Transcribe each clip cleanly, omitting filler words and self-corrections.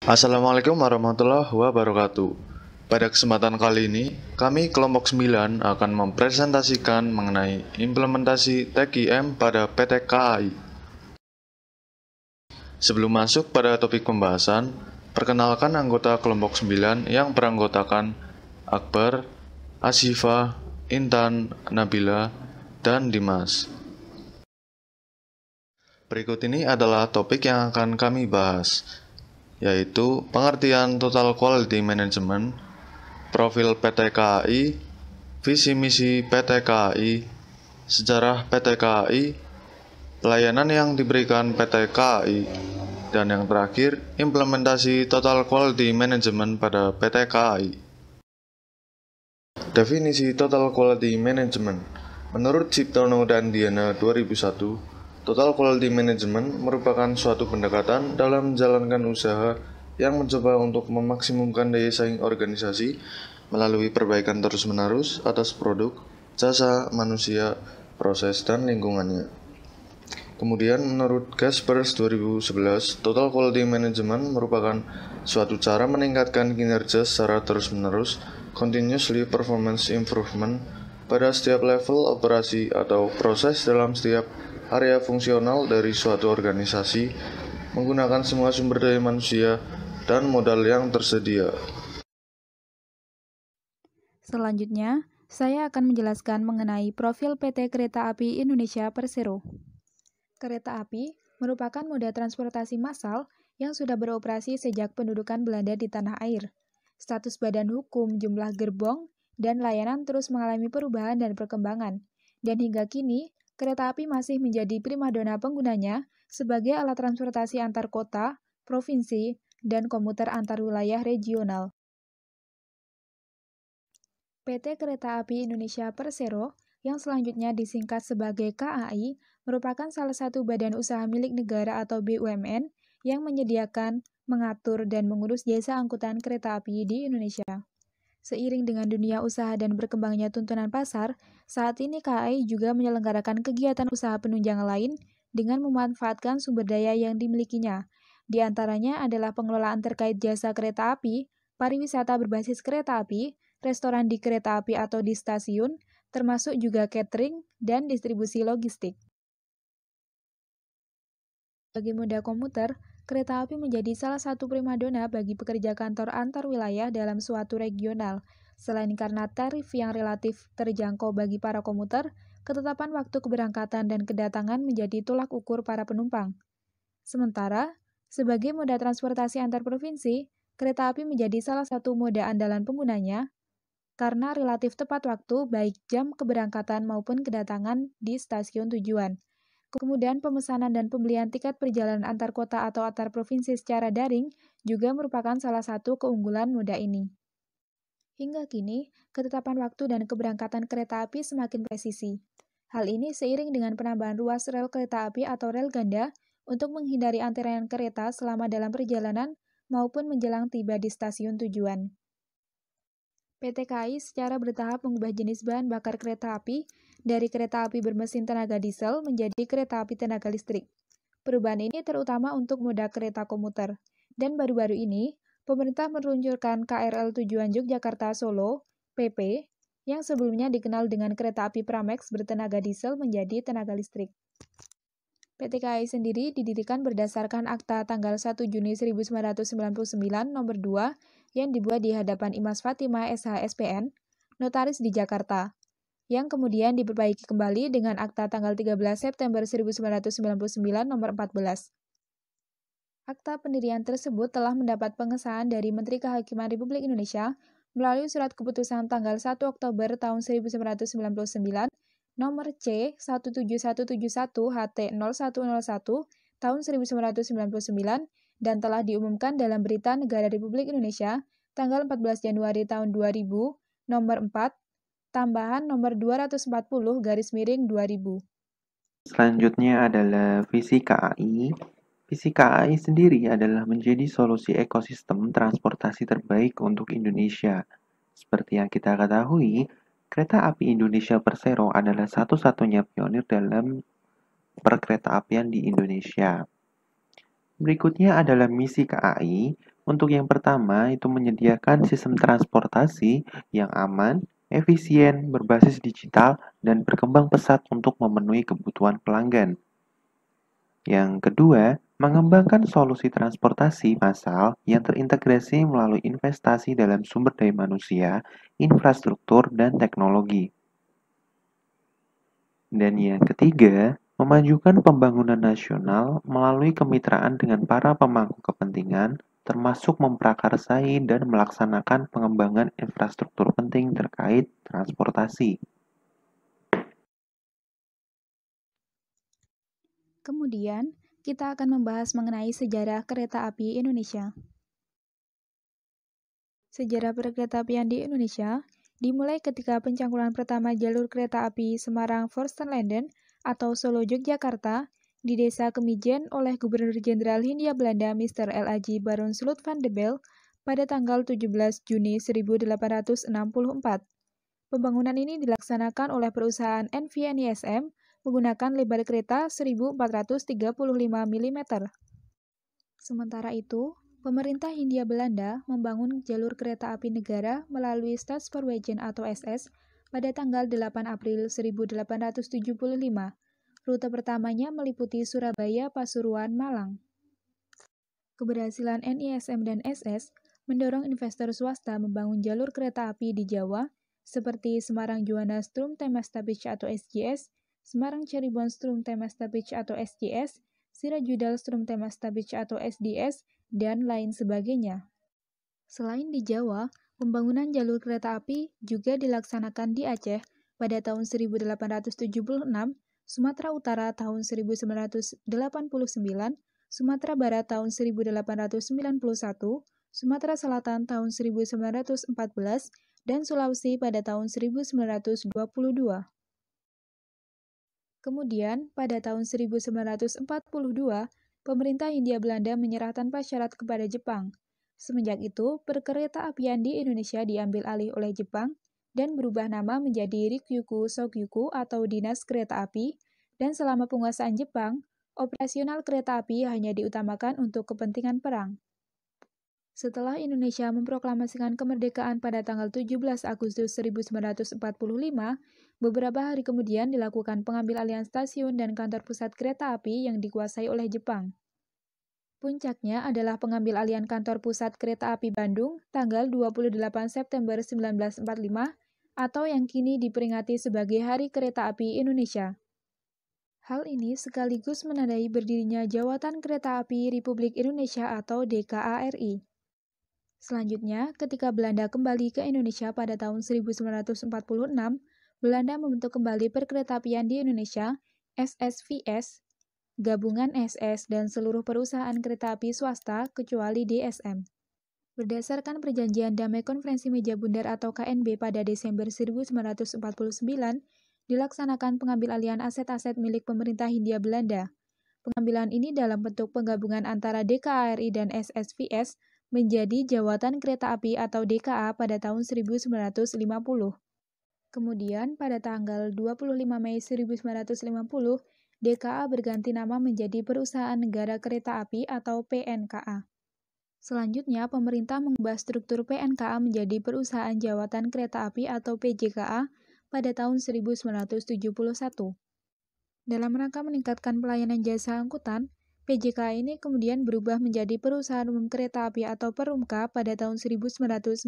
Assalamualaikum warahmatullahi wabarakatuh. Pada kesempatan kali ini, kami kelompok 9 akan mempresentasikan mengenai implementasi TKIM pada PT KAI. Sebelum masuk pada topik pembahasan, perkenalkan anggota kelompok 9 yang beranggotakan Akbar, Asyifa, Intan, Nabila, dan Dimas. Berikut ini adalah topik yang akan kami bahas, yaitu pengertian Total Quality Management, profil PT KAI, visi misi PT KAI, sejarah PT KAI, pelayanan yang diberikan PT KAI, dan yang terakhir, implementasi Total Quality Management pada PT KAI. Definisi Total Quality Management. Menurut Ciptono dan Diana 2001, Total Quality Management merupakan suatu pendekatan dalam menjalankan usaha yang mencoba untuk memaksimumkan daya saing organisasi melalui perbaikan terus-menerus atas produk, jasa, manusia, proses, dan lingkungannya. Kemudian, menurut Gaspers 2011, Total Quality Management merupakan suatu cara meningkatkan kinerja secara terus-menerus, continuously performance improvement, pada setiap level operasi atau proses dalam setiap area fungsional dari suatu organisasi, menggunakan semua sumber daya manusia dan modal yang tersedia. Selanjutnya, saya akan menjelaskan mengenai profil PT Kereta Api Indonesia Persero. Kereta api merupakan moda transportasi massal yang sudah beroperasi sejak pendudukan Belanda di tanah air. Status badan hukum, jumlah gerbong, dan layanan terus mengalami perubahan dan perkembangan. Dan hingga kini, kereta api masih menjadi primadona penggunanya sebagai alat transportasi antar kota, provinsi, dan komuter antar wilayah regional. PT Kereta Api Indonesia Persero, yang selanjutnya disingkat sebagai KAI, merupakan salah satu badan usaha milik negara atau BUMN yang menyediakan, mengatur, dan mengurus jasa angkutan kereta api di Indonesia. Seiring dengan dunia usaha dan berkembangnya tuntunan pasar, saat ini KAI juga menyelenggarakan kegiatan usaha penunjang lain dengan memanfaatkan sumber daya yang dimilikinya. Di antaranya adalah pengelolaan terkait jasa kereta api, pariwisata berbasis kereta api, restoran di kereta api atau di stasiun, termasuk juga catering dan distribusi logistik. Bagi moda komuter, kereta api menjadi salah satu primadona bagi pekerja kantor antar wilayah dalam suatu regional. Selain karena tarif yang relatif terjangkau bagi para komuter, ketetapan waktu keberangkatan dan kedatangan menjadi tolak ukur para penumpang. Sementara, sebagai moda transportasi antar provinsi, kereta api menjadi salah satu moda andalan penggunanya karena relatif tepat waktu baik jam keberangkatan maupun kedatangan di stasiun tujuan. Kemudian pemesanan dan pembelian tiket perjalanan antar kota atau antar provinsi secara daring juga merupakan salah satu keunggulan moda ini. Hingga kini, ketetapan waktu dan keberangkatan kereta api semakin presisi. Hal ini seiring dengan penambahan ruas rel kereta api atau rel ganda untuk menghindari antrean kereta selama dalam perjalanan maupun menjelang tiba di stasiun tujuan. PT KAI secara bertahap mengubah jenis bahan bakar kereta api dari kereta api bermesin tenaga diesel menjadi kereta api tenaga listrik. Perubahan ini terutama untuk moda kereta komuter. Dan baru-baru ini, pemerintah meluncurkan KRL tujuan Yogyakarta-Solo, PP, yang sebelumnya dikenal dengan kereta api Pramex bertenaga diesel menjadi tenaga listrik. PT KAI sendiri didirikan berdasarkan Akta tanggal 1 Juni 1999 nomor 2 yang dibuat di hadapan Imas Fatimah SH SPN, notaris di Jakarta, yang kemudian diperbaiki kembali dengan Akta tanggal 13 September 1999 nomor 14. Akta pendirian tersebut telah mendapat pengesahan dari Menteri Kehakiman Republik Indonesia melalui surat keputusan tanggal 1 Oktober tahun 1999 nomor C17171 HT0101 tahun 1999 dan telah diumumkan dalam Berita Negara Republik Indonesia tanggal 14 Januari tahun 2000 nomor 4 tambahan nomor 240/2000. Selanjutnya adalah visi KAI. Visi KAI sendiri adalah menjadi solusi ekosistem transportasi terbaik untuk Indonesia. Seperti yang kita ketahui, Kereta Api Indonesia Persero adalah satu-satunya pionir dalam perkeretaapian di Indonesia. Berikutnya adalah misi KAI. Untuk yang pertama, itu menyediakan sistem transportasi yang aman, efisien, berbasis digital, dan berkembang pesat untuk memenuhi kebutuhan pelanggan. Yang kedua, mengembangkan solusi transportasi massal yang terintegrasi melalui investasi dalam sumber daya manusia, infrastruktur, dan teknologi. Dan yang ketiga, memajukan pembangunan nasional melalui kemitraan dengan para pemangku kepentingan, termasuk memprakarsai dan melaksanakan pengembangan infrastruktur penting terkait transportasi. Kemudian, kita akan membahas mengenai sejarah kereta api Indonesia. Sejarah perkeretaapian di Indonesia dimulai ketika pencangkulan pertama jalur kereta api Semarang-Vorstenlanden atau Solo-Yogyakarta di Desa Kemijen oleh Gubernur Jenderal Hindia Belanda Mr. L.A.J. Baron Slot van de Bell pada tanggal 17 Juni 1864. Pembangunan ini dilaksanakan oleh perusahaan NVNISM menggunakan lebar kereta 1435 mm. Sementara itu, pemerintah Hindia Belanda membangun jalur kereta api negara melalui Stadspoorwegen atau SS pada tanggal 8 April 1875. Rute pertamanya meliputi Surabaya, Pasuruan, Malang. Keberhasilan NISM dan SS mendorong investor swasta membangun jalur kereta api di Jawa seperti Semarang Juwana Stroom Temestapich atau SJS, Semarang Cirebon Stroom Temestapich atau SJS, Sirajudal Stroom Temestapich atau SDS, dan lain sebagainya. Selain di Jawa, pembangunan jalur kereta api juga dilaksanakan di Aceh pada tahun 1876, Sumatera Utara tahun 1989, Sumatera Barat tahun 1891, Sumatera Selatan tahun 1914, dan Sulawesi pada tahun 1922. Kemudian, pada tahun 1942, pemerintah Hindia Belanda menyerah tanpa syarat kepada Jepang. Semenjak itu, perkeretaapian di Indonesia diambil alih oleh Jepang dan berubah nama menjadi Rikyuku Sokyuku atau Dinas Kereta Api, dan selama penguasaan Jepang, operasional kereta api hanya diutamakan untuk kepentingan perang. Setelah Indonesia memproklamasikan kemerdekaan pada tanggal 17 Agustus 1945, beberapa hari kemudian dilakukan pengambil-alihan stasiun dan kantor pusat kereta api yang dikuasai oleh Jepang. Puncaknya adalah pengambil-alihan kantor pusat kereta api Bandung tanggal 28 September 1945 atau yang kini diperingati sebagai Hari Kereta Api Indonesia. Hal ini sekaligus menandai berdirinya Jawatan Kereta Api Republik Indonesia atau DKARI. Selanjutnya, ketika Belanda kembali ke Indonesia pada tahun 1946, Belanda membentuk kembali perkeretaapian di Indonesia, SSVS, gabungan SS dan seluruh perusahaan kereta api swasta kecuali DSM. Berdasarkan Perjanjian Damai Konferensi Meja Bundar atau KNB pada Desember 1949, dilaksanakan pengambil-alihan aset-aset milik pemerintah Hindia Belanda. Pengambilan ini dalam bentuk penggabungan antara DKARI dan SSVS menjadi Jawatan Kereta Api atau DKA pada tahun 1950. Kemudian, pada tanggal 25 Mei 1950, DKA berganti nama menjadi Perusahaan Negara Kereta Api atau PNKA. Selanjutnya, pemerintah mengubah struktur PNKA menjadi Perusahaan Jawatan Kereta Api atau PJKA pada tahun 1971. Dalam rangka meningkatkan pelayanan jasa angkutan, PJKA ini kemudian berubah menjadi Perusahaan Umum Kereta Api atau Perumka pada tahun 1991.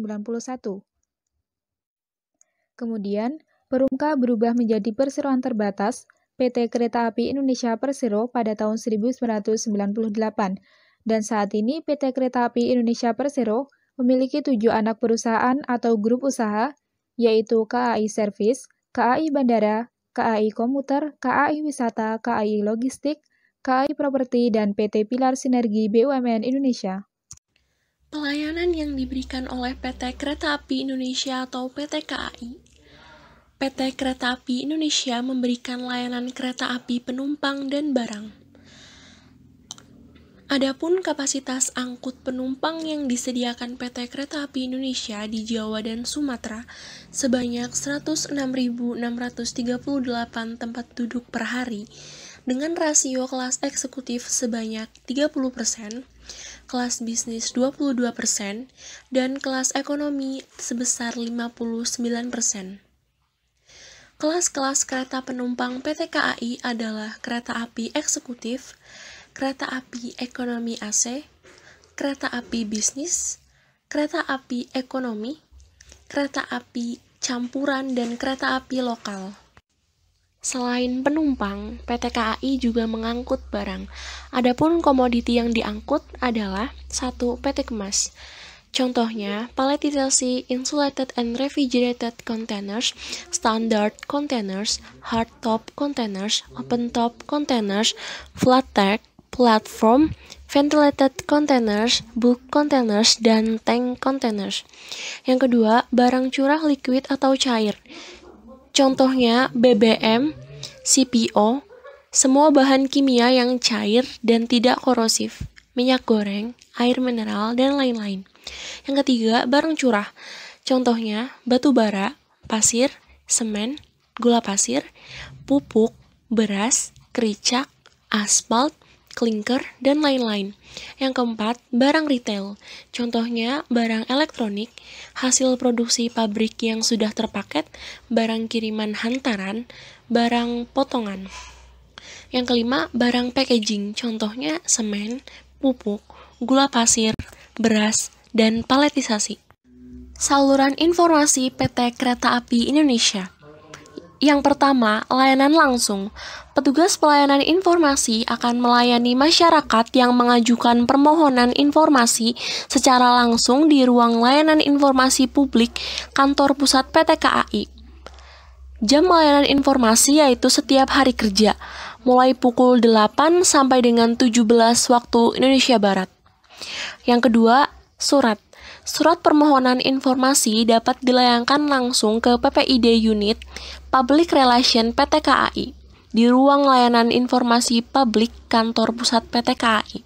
Kemudian, Perumka berubah menjadi Perseroan Terbatas, PT Kereta Api Indonesia Persero pada tahun 1998, dan saat ini PT Kereta Api Indonesia Persero memiliki 7 anak perusahaan atau grup usaha, yaitu KAI Service, KAI Bandara, KAI Komuter, KAI Wisata, KAI Logistik, KAI Properti, dan PT Pilar Sinergi BUMN Indonesia. Pelayanan yang diberikan oleh PT Kereta Api Indonesia atau PT KAI. PT Kereta Api Indonesia memberikan layanan kereta api penumpang dan barang. Adapun kapasitas angkut penumpang yang disediakan PT Kereta Api Indonesia di Jawa dan Sumatera sebanyak 106.638 tempat duduk per hari, dengan rasio kelas eksekutif sebanyak 30%, kelas bisnis 22%, dan kelas ekonomi sebesar 59%. Kelas-kelas kereta penumpang PT KAI adalah kereta api eksekutif, kereta api ekonomi AC, kereta api bisnis, kereta api ekonomi, kereta api campuran, dan kereta api lokal. Selain penumpang, PT KAI juga mengangkut barang. Adapun komoditi yang diangkut adalah 1. PT Kemas. Contohnya, palletisasi, insulated and refrigerated containers, standard containers, hardtop containers, open-top containers, flat deck, platform, ventilated containers, bulk containers, dan tank containers. Yang kedua, barang curah liquid atau cair. Contohnya, BBM, CPO, semua bahan kimia yang cair dan tidak korosif, minyak goreng, air mineral, dan lain-lain. Yang ketiga, barang curah. Contohnya, batu bara, pasir, semen, gula pasir, pupuk, beras, kericak, aspal, klinker, dan lain-lain. Yang keempat, barang retail. Contohnya, barang elektronik, hasil produksi pabrik yang sudah terpaket, barang kiriman hantaran, barang potongan. Yang kelima, barang packaging. Contohnya, semen, pupuk, gula pasir, beras, dan palletisasi. Saluran informasi PT Kereta Api Indonesia. Yang pertama, layanan langsung. Petugas pelayanan informasi akan melayani masyarakat yang mengajukan permohonan informasi secara langsung di ruang layanan informasi publik kantor pusat PT KAI. Jam layanan informasi yaitu setiap hari kerja, mulai pukul 8 sampai dengan 17 waktu Indonesia Barat. Yang kedua, surat. Surat permohonan informasi dapat dilayangkan langsung ke PPID Unit Public Relation PT KAI di ruang layanan informasi publik kantor pusat PT KAI.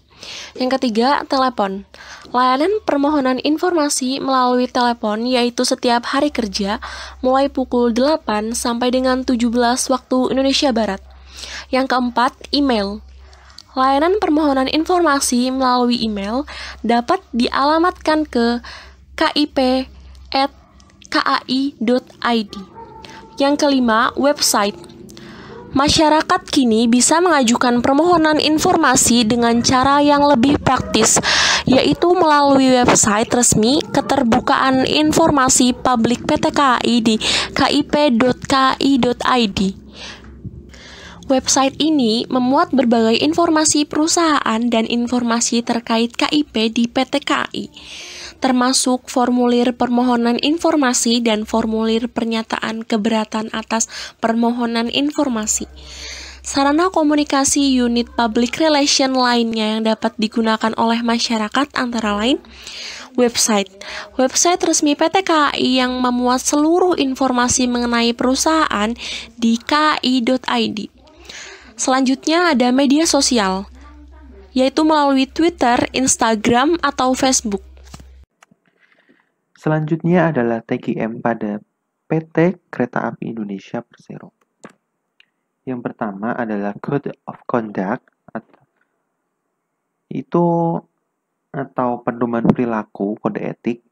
Yang ketiga, telepon. Layanan permohonan informasi melalui telepon yaitu setiap hari kerja mulai pukul 8 sampai dengan 17 waktu Indonesia Barat. Yang keempat, email. Layanan permohonan informasi melalui email dapat dialamatkan ke kip@kai.id. Yang kelima, website. Masyarakat kini bisa mengajukan permohonan informasi dengan cara yang lebih praktis, yaitu melalui website resmi Keterbukaan Informasi Publik PT KAI di kip.kai.id. Website ini memuat berbagai informasi perusahaan dan informasi terkait KIP di PT KAI, termasuk formulir permohonan informasi dan formulir pernyataan keberatan atas permohonan informasi. Sarana komunikasi unit public relation lainnya yang dapat digunakan oleh masyarakat antara lain website resmi PT KAI yang memuat seluruh informasi mengenai perusahaan di kai.id. Selanjutnya ada media sosial, yaitu melalui Twitter, Instagram, atau Facebook. Selanjutnya adalah TGM pada PT Kereta Api Indonesia Persero. Yang pertama adalah Code of Conduct atau pedoman perilaku kode etik,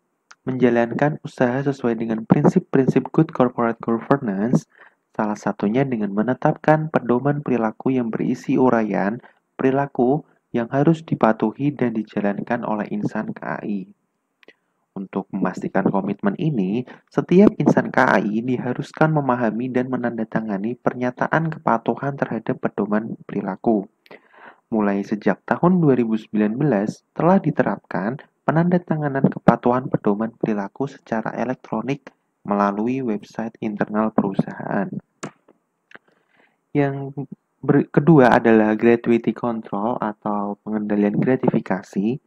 menjalankan usaha sesuai dengan prinsip-prinsip good corporate governance, salah satunya dengan menetapkan pedoman perilaku yang berisi uraian perilaku yang harus dipatuhi dan dijalankan oleh insan KAI. Untuk memastikan komitmen ini, setiap insan KAI diharuskan memahami dan menandatangani pernyataan kepatuhan terhadap pedoman perilaku. Mulai sejak tahun 2019 telah diterapkan penandatanganan kepatuhan pedoman perilaku secara elektronik melalui website internal perusahaan. Yang kedua adalah gratuity control atau pengendalian gratifikasi.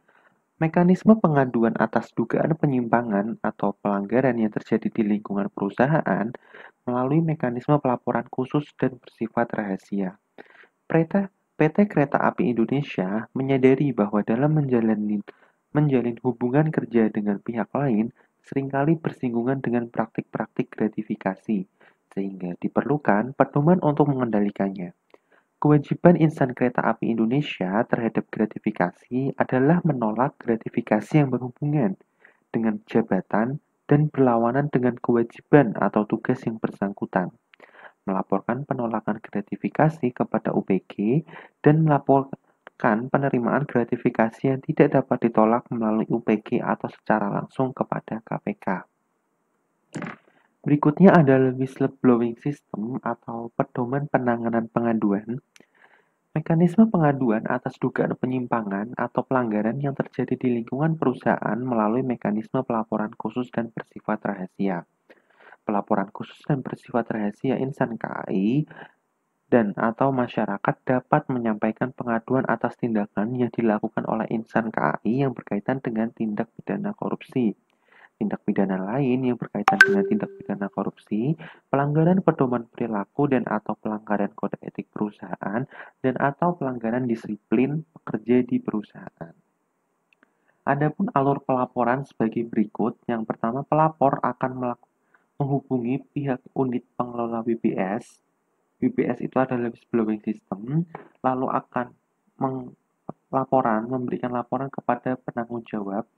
Mekanisme pengaduan atas dugaan penyimpangan atau pelanggaran yang terjadi di lingkungan perusahaan melalui mekanisme pelaporan khusus dan bersifat rahasia. PT Kereta Api Indonesia menyadari bahwa dalam menjalin hubungan kerja dengan pihak lain seringkali bersinggungan dengan praktik-praktik gratifikasi, sehingga diperlukan pedoman untuk mengendalikannya. Kewajiban insan kereta api Indonesia terhadap gratifikasi adalah menolak gratifikasi yang berhubungan dengan jabatan dan berlawanan dengan kewajiban atau tugas yang bersangkutan, melaporkan penolakan gratifikasi kepada UPG, dan melaporkan penerimaan gratifikasi yang tidak dapat ditolak melalui UPG atau secara langsung kepada KPK. Berikutnya adalah whistleblowing system atau pedoman penanganan pengaduan. Mekanisme pengaduan atas dugaan penyimpangan atau pelanggaran yang terjadi di lingkungan perusahaan melalui mekanisme pelaporan khusus dan bersifat rahasia. Pelaporan khusus dan bersifat rahasia insan KAI dan atau masyarakat dapat menyampaikan pengaduan atas tindakan yang dilakukan oleh insan KAI yang berkaitan dengan tindak pidana korupsi. Tindak pidana lain yang berkaitan dengan tindak pidana korupsi, pelanggaran pedoman perilaku dan atau pelanggaran kode etik perusahaan, dan atau pelanggaran disiplin pekerja di perusahaan. Adapun alur pelaporan sebagai berikut. Yang pertama, pelapor akan menghubungi pihak unit pengelola WBS. WBS itu adalah whistleblowing system, lalu akan memberikan laporan kepada penanggung jawab.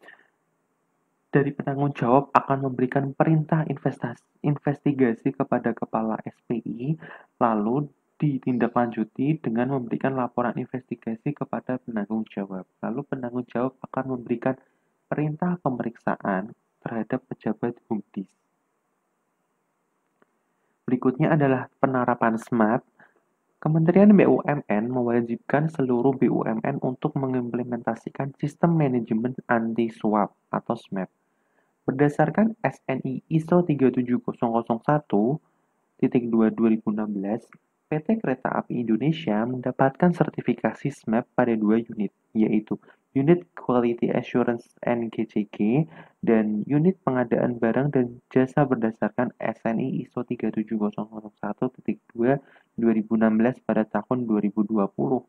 Dari penanggung jawab akan memberikan perintah investigasi kepada kepala SPI, lalu ditindaklanjuti dengan memberikan laporan investigasi kepada penanggung jawab. Lalu penanggung jawab akan memberikan perintah pemeriksaan terhadap pejabat BUMDes. Berikutnya adalah penerapan SMAP. Kementerian BUMN mewajibkan seluruh BUMN untuk mengimplementasikan sistem manajemen anti-suap atau SMAP. Berdasarkan SNI ISO 37001-2/2016, PT Kereta Api Indonesia mendapatkan sertifikasi SMAP pada 2 unit, yaitu Unit Quality Assurance NGCG dan Unit Pengadaan Barang dan Jasa berdasarkan SNI ISO 37001-2/2016 pada tahun 2020.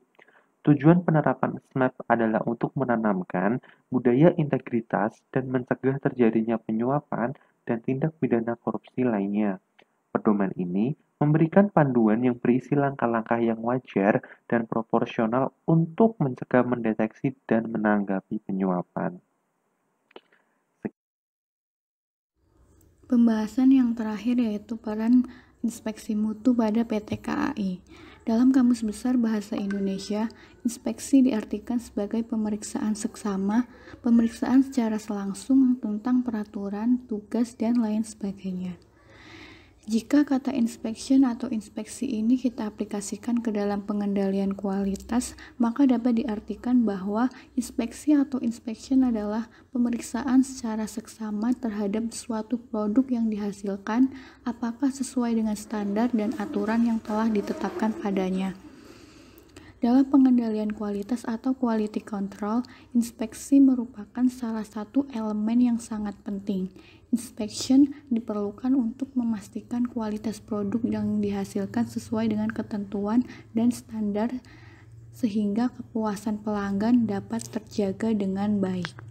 Tujuan penerapan SMAP adalah untuk menanamkan budaya integritas dan mencegah terjadinya penyuapan dan tindak pidana korupsi lainnya. Pedoman ini memberikan panduan yang berisi langkah-langkah yang wajar dan proporsional untuk mencegah, mendeteksi, dan menanggapi penyuapan. Pembahasan yang terakhir yaitu peran inspeksi mutu pada PT KAI. Dalam Kamus Besar Bahasa Indonesia, inspeksi diartikan sebagai pemeriksaan seksama, pemeriksaan secara langsung tentang peraturan, tugas, dan lain sebagainya. Jika kata inspection atau inspeksi ini kita aplikasikan ke dalam pengendalian kualitas, maka dapat diartikan bahwa inspeksi atau inspection adalah pemeriksaan secara seksama terhadap suatu produk yang dihasilkan, apakah sesuai dengan standar dan aturan yang telah ditetapkan padanya. Dalam pengendalian kualitas atau quality control, inspeksi merupakan salah satu elemen yang sangat penting. Inspection diperlukan untuk memastikan kualitas produk yang dihasilkan sesuai dengan ketentuan dan standar sehingga kepuasan pelanggan dapat terjaga dengan baik.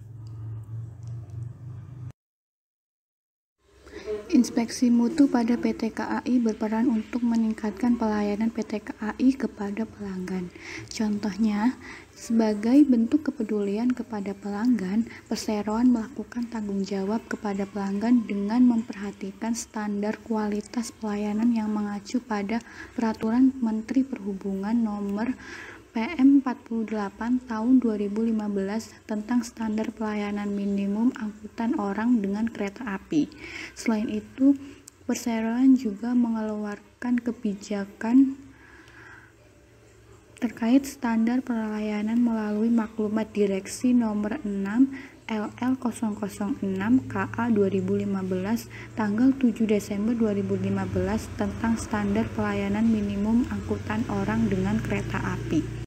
Inspeksi mutu pada PT KAI berperan untuk meningkatkan pelayanan PT KAI kepada pelanggan. Contohnya, sebagai bentuk kepedulian kepada pelanggan, perseroan melakukan tanggung jawab kepada pelanggan dengan memperhatikan standar kualitas pelayanan yang mengacu pada Peraturan Menteri Perhubungan Nomor PM 48 Tahun 2015 tentang standar pelayanan minimum angkutan orang dengan kereta api. Selain itu, perseroan juga mengeluarkan kebijakan terkait standar pelayanan melalui maklumat direksi nomor 6 LL006 KA 2015 tanggal 7 Desember 2015 tentang standar pelayanan minimum angkutan orang dengan kereta api.